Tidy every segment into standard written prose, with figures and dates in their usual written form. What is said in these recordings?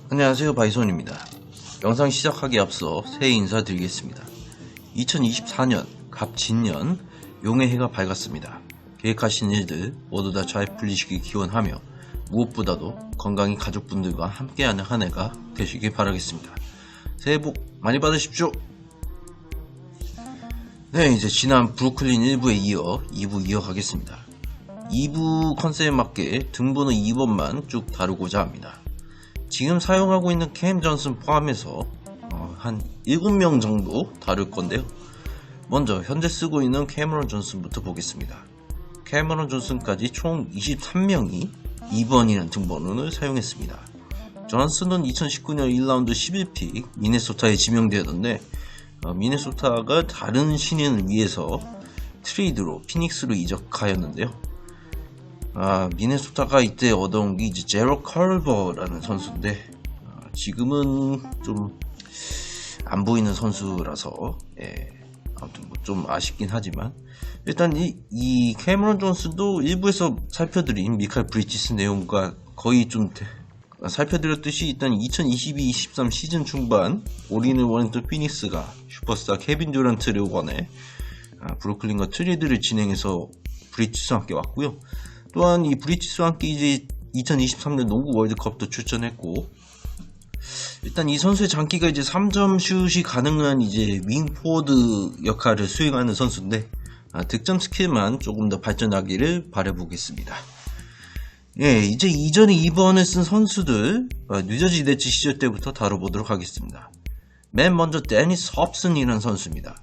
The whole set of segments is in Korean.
안녕하세요, 바이손입니다. 영상 시작하기에 앞서 새해 인사드리겠습니다. 2024년 갑진년 용의 해가 밝았습니다. 계획하신 일들 모두 다 잘 풀리시길 기원하며 무엇보다도 건강히 가족분들과 함께하는 한 해가 되시길 바라겠습니다. 새해 복 많이 받으십시오. 네, 이제 지난 브루클린 1부에 이어 2부 이어가겠습니다. 2부 컨셉에 맞게 등번호 2번만 쭉 다루고자 합니다. 지금 사용하고 있는 캠 존슨 포함해서 한 7명 정도 다룰 건데요. 먼저 현재 쓰고 있는 캐머런 존슨부터 보겠습니다. 캐머런 존슨까지 총 23명이 2번이라는 등번호를 사용했습니다. 존슨은 2019년 1라운드 11픽 미네소타에 지명되었는데 미네소타가 다른 신인을 위해서 트레이드로 피닉스로 이적하였는데요. 미네소타가 이때 얻어온 게 이제 제로 컬버라는 선수인데 지금은 좀 안 보이는 선수라서 아무튼 뭐 좀 아쉽긴 하지만 일단 이 캐머런 존슨도 일부에서 살펴드린 미칼 브리지스 내용과 거의 좀 살펴드렸듯이 일단 2022-23 시즌 중반 올인을 원했던 피닉스가 슈퍼스타 케빈 듀란트를 원해 브루클린과 트레이드를 진행해서 브리지스와 함께 왔고요. 또한 이 브리지스와 함께 이제 2023년 농구 월드컵도 출전했고, 일단 이 선수의 장기가 이제 3점 슛이 가능한 이제 윙 포워드 역할을 수행하는 선수인데, 득점 스킬만 조금 더 발전하기를 바라보겠습니다. 예, 이제 이전에 2번을 쓴 선수들, 뉴저지 네츠 시절 때부터 다뤄보도록 하겠습니다. 맨 먼저 데니스 헙슨이라는 선수입니다.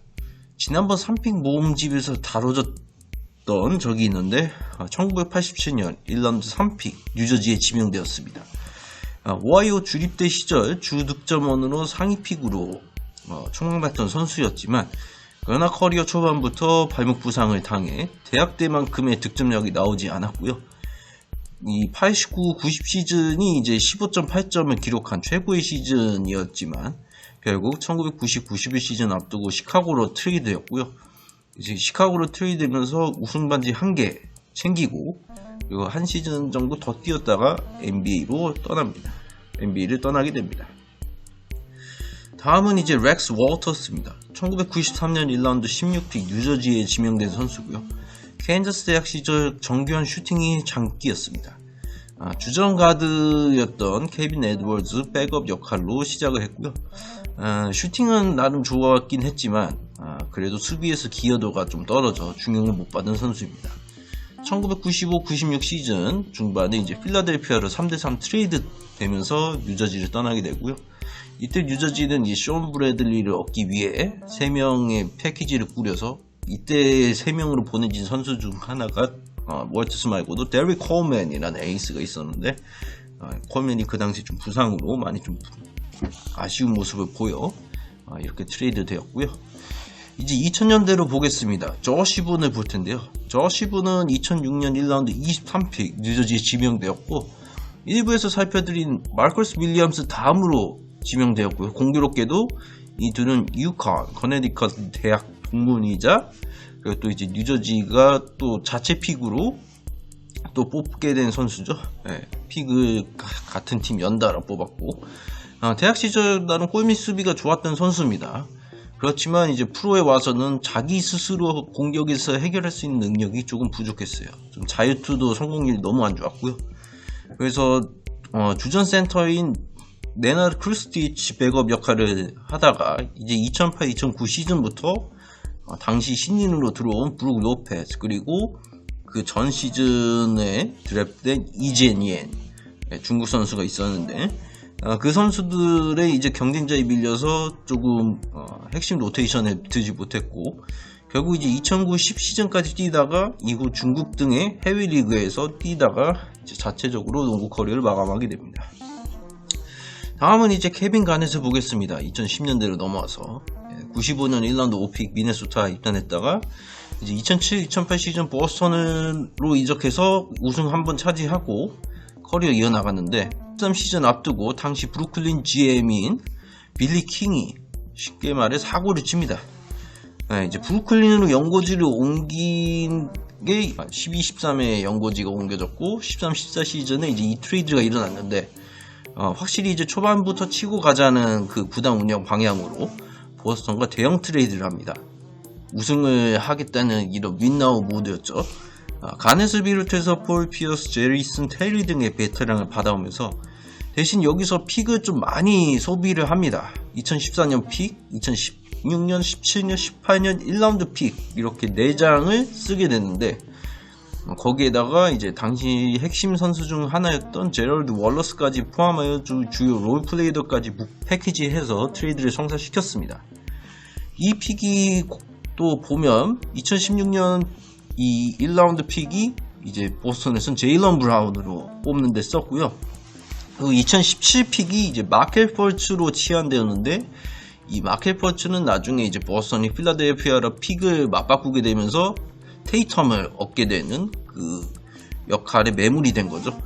지난번 3픽 모음집에서 다뤄졌던 적이 있는데 1987년 1라운드 3픽 뉴저지에 지명되었습니다. 오하이오 주립대 시절 주득점원으로 상위픽으로 총망받던 선수였지만 그러나 커리어 초반부터 발목 부상을 당해 대학 때만큼의 득점력이 나오지 않았고요. 이 89-90 시즌이 이제 15.8점을 기록한 최고의 시즌이었지만 결국 1990-91 시즌 앞두고 시카고로 트레이드였고요. 이제 시카고로 트레이드되면서 우승 반지 1개 챙기고 그리고 한 시즌 정도 더 뛰었다가 NBA로 떠납니다. NBA를 떠나게 됩니다. 다음은 이제 렉스 워터스입니다. 1993년 1라운드 16픽 뉴저지에 지명된 선수고요. 캔자스 대학 시절 정교한 슈팅이 장기였습니다. 주전 가드였던 케빈 에드워즈 백업 역할로 시작을 했고요. 슈팅은 나름 좋았긴 했지만 그래도 수비에서 기여도가 좀 떨어져 중용을 못 받은 선수입니다. 1995-96 시즌 중반에 이제 필라델피아로 3대3 트레이드 되면서 뉴저지를 떠나게 되고요. 이때 뉴저지는 이제 숀 브래들리를 얻기 위해 3명의 패키지를 꾸려서 이때 3명으로 보내진 선수 중 하나가 월트스 말고도 데릭 콜맨이라는 에이스가 있었는데 콜맨이 그 당시 좀 부상으로 많이 좀 아쉬운 모습을 보여 이렇게 트레이드 되었고요. 이제 2000년대로 보겠습니다. 저시분을 볼 텐데요. 저시분은 2006년 1라운드 23픽 뉴저지에 지명되었고 일부에서 살펴드린 마커스 윌리엄스 다음으로 지명되었고요. 공교롭게도 이 둘은 유컨, 커네디컷 대학 동문이자 그리고 또 이제 뉴저지가 또 자체 픽으로 또 뽑게 된 선수죠. 픽을 같은 팀 연달아 뽑았고 대학 시절 나름 골밑 수비가 좋았던 선수입니다. 그렇지만 이제 프로에 와서는 자기 스스로 공격에서 해결할 수 있는 능력이 조금 부족했어요. 좀 자유투도 성공률이 너무 안 좋았고요. 그래서 주전 센터인 네나드 크루스티치 백업 역할을 하다가 이제 2008-2009 시즌부터 당시 신인으로 들어온 브룩 로페스 그리고 그 전 시즌에 드래프트된 이제니엔 중국 선수가 있었는데 그 선수들의 이제 경쟁자에 밀려서 조금 핵심 로테이션에 들지 못했고 결국 이제 2009-10 시즌까지 뛰다가 이후 중국 등의 해외 리그에서 뛰다가 이제 자체적으로 농구 커리어를 마감하게 됩니다. 다음은 이제 케빈 가넷을 보겠습니다. 2010년대로 넘어와서 95년 1라운드 5픽 미네소타 입단했다가 이제 2007-2008 시즌 보스턴으로 이적해서 우승 한번 차지하고 커리어 이어나갔는데 13 시즌 앞두고 당시 브루클린 GM인 빌리 킹이 쉽게 말해 사고를 칩니다. 이제 브루클린으로 연고지를 옮긴 게 12-13에 연고지가 옮겨졌고 13-14 시즌에 이제 이 트레이드가 일어났는데 확실히 이제 초반부터 치고 가자는 그 구단 운영 방향으로 보스턴과 대형 트레이드를 합니다. 우승을 하겠다는 이런 윈나우 모드였죠. 가넷을 비롯해서 폴 피어스, 제리슨 테리 등의 베테랑을 받아오면서 대신 여기서 픽을 좀 많이 소비를 합니다. 2014년 픽, 2016년, 17년, 18년 1라운드 픽 이렇게 4장을 쓰게 됐는데 거기에다가 이제 당시 핵심 선수 중 하나였던 제럴드 월러스까지 포함하여 주요 롤플레이더까지 패키지해서 트레이드를 성사시켰습니다. 이 픽이 또 보면 2016년 이 1라운드 픽이 이제 보스턴에서는 제일런 브라운으로 뽑는 데 썼고요. 그 2017 픽이 이제 마켈 펄츠로 치환되었는데 이 마켈 펄츠는 나중에 이제 보스턴이 필라델피아로 픽을 맞바꾸게 되면서 테이텀을 얻게 되는 그 역할에 매물이 된 거죠.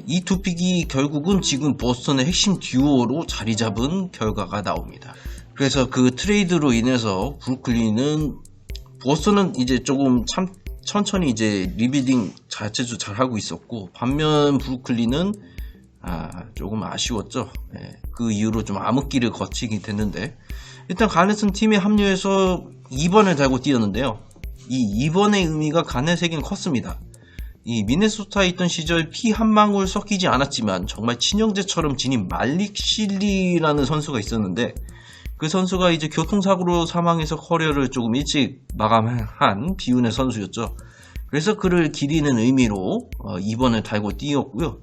이 두 픽이 결국은 지금 보스턴의 핵심 듀오로 자리 잡은 결과가 나옵니다. 그래서 그 트레이드로 인해서 브루클린은 보스턴은 이제 조금 천천히 이제 리빌딩 자체도 잘 하고 있었고 반면 브루클린은 조금 아쉬웠죠. 그 이후로 좀 암흑기를 거치게 됐는데 일단 가넷은 팀에 합류해서 2번을 달고 뛰었는데요. 이 2번의 의미가 가넷에겐 컸습니다. 이 미네소타에 있던 시절 피 한 방울 섞이지 않았지만 정말 친형제처럼 지닌 말릭 실리라는 선수가 있었는데 그 선수가 이제 교통사고로 사망해서 커리어를 조금 일찍 마감한 비운의 선수였죠. 그래서 그를 기리는 의미로 2번을 달고 뛰었고요.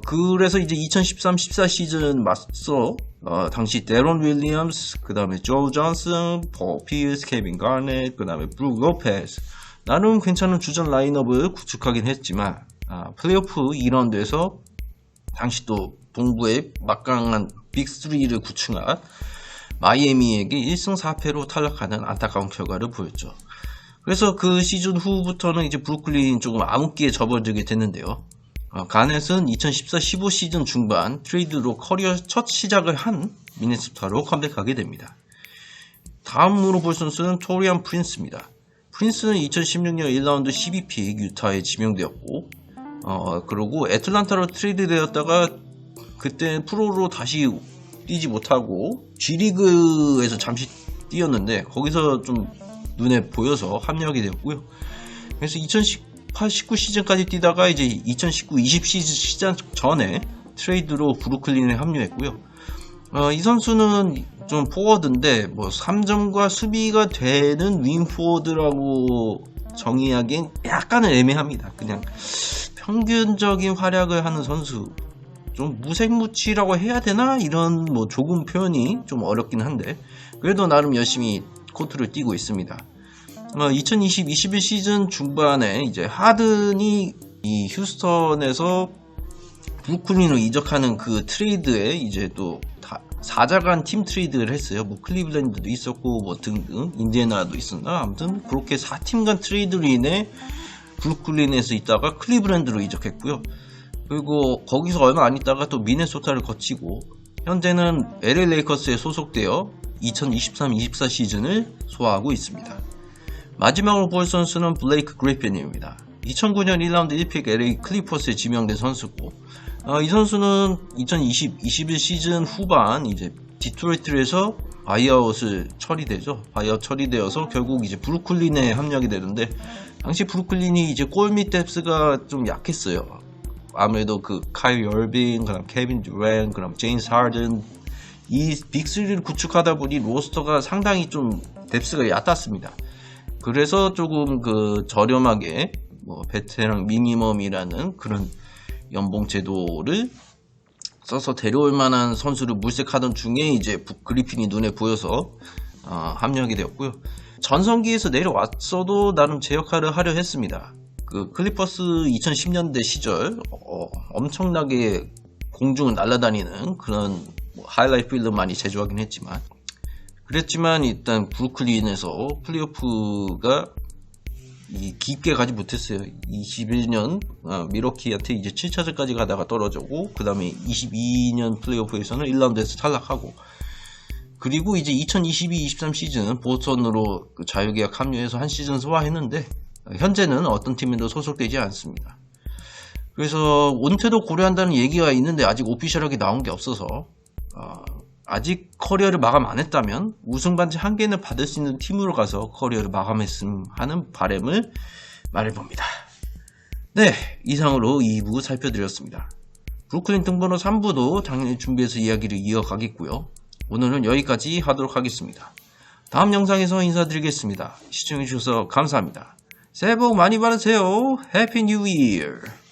그래서 이제 2013-14 시즌 맞서 당시 데런 윌리엄스, 그 다음에 조 존슨, 폴 피어스, 케빈 가넷, 그 다음에 브룩 로페스 나름 괜찮은 주전 라인업을 구축하긴 했지만 플레이오프 2라운드에서 당시 또 동부의 막강한 빅3를 구축한 마이애미에게 1승 4패로 탈락하는 안타까운 결과를 보였죠. 그래서 그 시즌 후부터는 이제 브루클린이 조금 암흑기에 접어들게 됐는데요. 가넷은 2014-15 시즌 중반 트레이드로 커리어 첫 시작을 한 미네소타로 컴백하게 됩니다. 다음으로 볼 선수는 토리안 프린스입니다. 프린스는 2016년 1라운드 12픽 유타에 지명되었고 그리고 애틀란타로 트레이드 되었다가 그때 프로로 다시 뛰지 못하고 G리그에서 잠시 뛰었는데 거기서 좀 눈에 보여서 합류하게 되었고요. 그래서 2018-19 시즌까지 뛰다가 이제 2019-20 시즌 전에 트레이드로 브루클린에 합류했고요. 이 선수는 좀 포워드인데 뭐 3점과 수비가 되는 윙포워드라고 정의하기엔 약간은 애매합니다. 그냥 평균적인 활약을 하는 선수, 좀 무색무취라고 해야 되나? 이런 뭐 조금 표현이 좀 어렵긴 한데 그래도 나름 열심히 코트를 뛰고 있습니다. 2020-21 시즌 중반에 이제 하든이 이 휴스턴에서 브루클린으로 이적하는 그 트레이드에 이제 또 4자간 팀 트레이드를 했어요. 뭐 클리블랜드도 있었고 뭐 등등 인디애나도 있었나 아무튼 그렇게 4팀 간 트레이드로 인해 브루클린에서 있다가 클리블랜드로 이적했고요. 그리고 거기서 얼마 안 있다가 또 미네소타를 거치고 현재는 LA 레이커스에 소속되어 2023-24 시즌을 소화하고 있습니다. 마지막으로 볼 선수는 블레이크 그리핀입니다. 2009년 1라운드 1픽 LA 클리퍼스에 지명된 선수고 이 선수는 2020-21 시즌 후반 이제 디트로이트에서 바이아웃을 처리되죠. 바이아웃 처리되어서 결국 이제 브루클린에 합류하게 되는데 당시 브루클린이 이제 골밑 뎁스가 좀 약했어요. 아무래도 그 카일 얼빙, 그다음 케빈 듀란, 그다음 제임스 하든 이 빅3를 구축하다 보니 로스터가 상당히 좀 뎁스가 얕았습니다. 그래서 조금 그 저렴하게 뭐 베테랑 미니멈이라는 그런 연봉 제도를 써서 데려올 만한 선수를 물색하던 중에 이제 그리핀이 눈에 보여서 합류하게 되었고요. 전성기에서 내려왔어도 나름 제 역할을 하려 했습니다. 그 클리퍼스 2010년대 시절 엄청나게 공중을 날아다니는 그런 하이라이트 필름 많이 제조하긴 했지만 그랬지만 일단 브루클린에서 플레이오프가 깊게 가지 못했어요. 21년 미러키한테 이제 7차전까지 가다가 떨어지고 그 다음에 22년 플레이오프에서는 1라운드에서 탈락하고 그리고 이제 2022-23 시즌 보스턴으로 그 자유계약 합류해서 한 시즌 소화했는데 현재는 어떤 팀에도 소속되지 않습니다. 그래서 은퇴도 고려한다는 얘기가 있는데 아직 오피셜하게 나온 게 없어서 아직 커리어를 마감 안 했다면 우승 반지 1개는 받을 수 있는 팀으로 가서 커리어를 마감했음 하는 바람을 말해봅니다. 네, 이상으로 2부 살펴드렸습니다. 브루클린 등번호 3부도 당연히 준비해서 이야기를 이어가겠고요. 오늘은 여기까지 하도록 하겠습니다. 다음 영상에서 인사드리겠습니다. 시청해주셔서 감사합니다. 새해 복 많이 받으세요. 해피 뉴 이어.